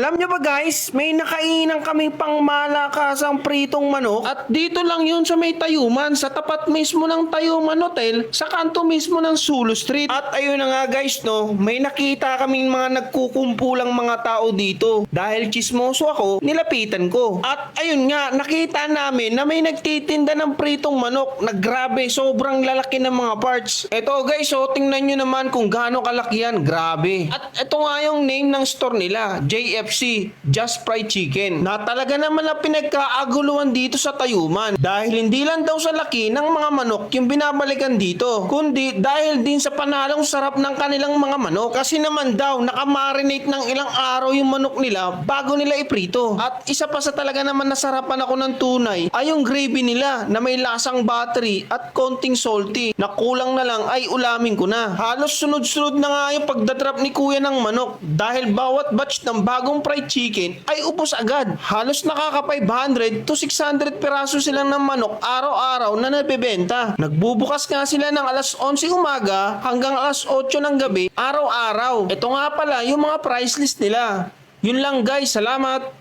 Alam nyo ba guys, may nakainan kami pang malakasang pritong manok at dito lang yun sa may Tayuman, sa tapat mismo ng Tayuman Hotel, sa kanto mismo ng Sulu Street. At ayun na nga guys no, may nakita kaming mga nagkukumpulang mga tao dito. Dahil chismoso ako, nilapitan ko. At ayun nga, nakita namin na may nagtitinda ng pritong manok na grabe, sobrang lalaki ng mga parts. Eto guys, tingnan nyo naman kung gaano kalaki yan, grabe. At eto nga yung name ng store nila, JFC, Just Fried Chicken, na talaga naman na pinagkaaguluhan dito sa Tayuman. Dahil hindi lang daw sa laki ng mga manok yung binabalikan dito, kundi dahil din sa panalong sarap ng kanilang mga manok. Kasi naman daw, nakamarinate ng ilang araw yung manok nila bago nila iprito. At isa pa sa talaga naman nasarapan ako ng tunay ay yung gravy nila na may lasang battery at konting salty, na kulang na lang ay ulamin ko na. Halos sunod-sunod na nga yung pagdadrap ni kuya ng manok dahil bawat batch ng bagong fried chicken ay ubos agad. Halos nakaka 500 to 600 piraso silang ng manok araw-araw na nabebenta. Nagbubukas nga sila ng alas 11 umaga hanggang alas 8 ng gabi araw-araw. Ito nga pala yung mga price list nila. Yun lang guys, salamat!